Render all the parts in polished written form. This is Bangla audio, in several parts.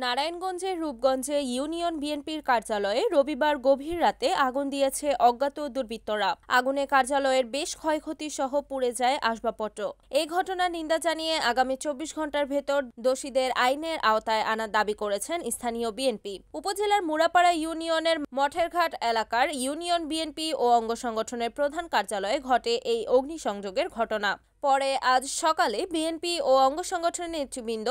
নারায়ণগঞ্জের রূপগঞ্জে ইউনিয়ন বিএনপির কার্যালয়ে রবিবার গভীর রাতে আগুন দিয়েছে অজ্ঞাত দুর্বৃত্তরা। আগুনে কার্যালয়ের বেশ ক্ষয়ক্ষতি সহ পুড়ে যায় আসবাবপত্র। এই ঘটনার নিন্দা জানিয়ে আগামী ২৪ ঘন্টার ভেতর দোষীদের আইনের আওতায় আনার দাবি করেছেন স্থানীয় বিএনপি। উপজেলার মুড়াপাড়া ইউনিয়নের মঠেরঘাট এলাকার ইউনিয়ন বিএনপি ও অঙ্গ সংগঠনের প্রধান কার্যালয়ে ঘটে এই অগ্নিসংযোগের ঘটনা। পরে আজ সকালে বিএনপি ও অঙ্গ সংগঠনের নেতৃবৃন্দ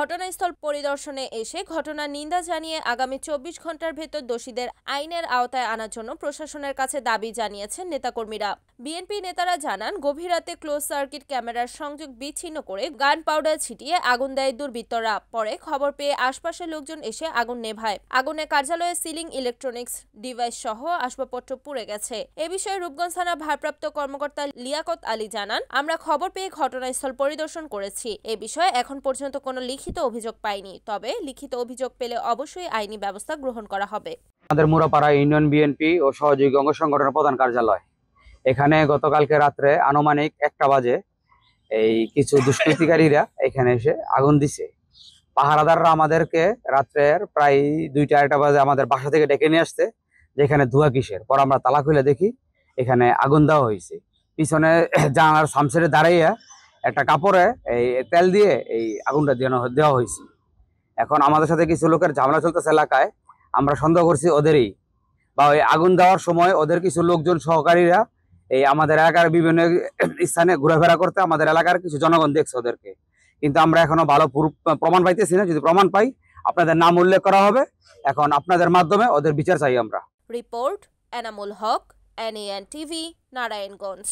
ঘটনাস্থল পরিদর্শনে এসে ঘটনার নিন্দা জানিয়ে আগামী ২৪ ঘন্টার ভেতর দোষীদের আইনের আওতায় আনার জন্য প্রশাসনের কাছে দাবি জানিয়েছেন নেতাকর্মীরা। বিএনপি নেতারা জানান, গভীর রাতে ক্লোজ সার্কিট ক্যামেরার সংযোগ বিচ্ছিন্ন করে গান পাউডার ছিটিয়ে আগুন দেয় দুর্বৃত্তরা। পরে খবর পেয়ে আশপাশের লোকজন এসে আগুন নেভায়। আগুনে কার্যালয়ের সিলিং, ইলেকট্রনিক্স ডিভাইস সহ আসবাবপত্র পুড়ে গেছে। এ বিষয়ে রূপগঞ্জ থানা ভারপ্রাপ্ত কর্মকর্তা লিয়াকত আলী জানান, আমরা খবর পেয়ে ঘটনাস্থল পরিদর্শন করেছি। এ বিষয়ে এখন পর্যন্ত কোনো লিখিত অভিযোগ পাইনি, তবে লিখিত অভিযোগ পেলে অবশ্যই আইনি ব্যবস্থা গ্রহণ করা হবে। আমাদের মুড়াপাড়া ইউনিয়ন বিএনপি ও সহযোগী অঙ্গ সংগঠনের প্রধান কার্যালয়, এখানে গতকালকে রাত্রে আনুমানিক 1টা বাজে এই কিছু দুষ্কৃতিকারীরা এখানে এসে আগুন দিছে। পাহারাদাররা আমাদেরকে রাত্রের প্রায় 2টা-1টা বাজে আমাদের বাসা থেকে ডেকে নিয়ে আসছে, যেখানে ধোঁয়া কিসের। পর আমরা তালা খুলে দেখি এখানে আগুন দেওয়া হয়েছে। পিছনে জানালার সামসেরে দাঁড়াইয়া একটা কাপড়ে এই তেল দিয়ে এই আগুনটা দেওয়া হয়েছে। এখন আমাদের সাথে কিছু লোকের ঝামেলা চলতেছে এলাকায়, আমরা সন্দেহ করছি ওদেরই, বা ওই আগুন দেওয়ার সময় ওদের কিছু লোকজন সহকারীরা এই আমাদের এলাকার বিভিন্ন স্থানে ঘোরাফেরা করতে আমাদের এলাকার কিছু জনগণ দেখছে ওদেরকে, কিন্তু আমরা এখনো ভালো প্রমাণ পাইতেছি না। যদি প্রমাণ পাই আপনাদের নাম উল্লেখ করা হবে। এখন আপনাদের মাধ্যমে ওদের বিচার চাই আমরা। Report Enamul Haque, NAN TV, Narayanganj.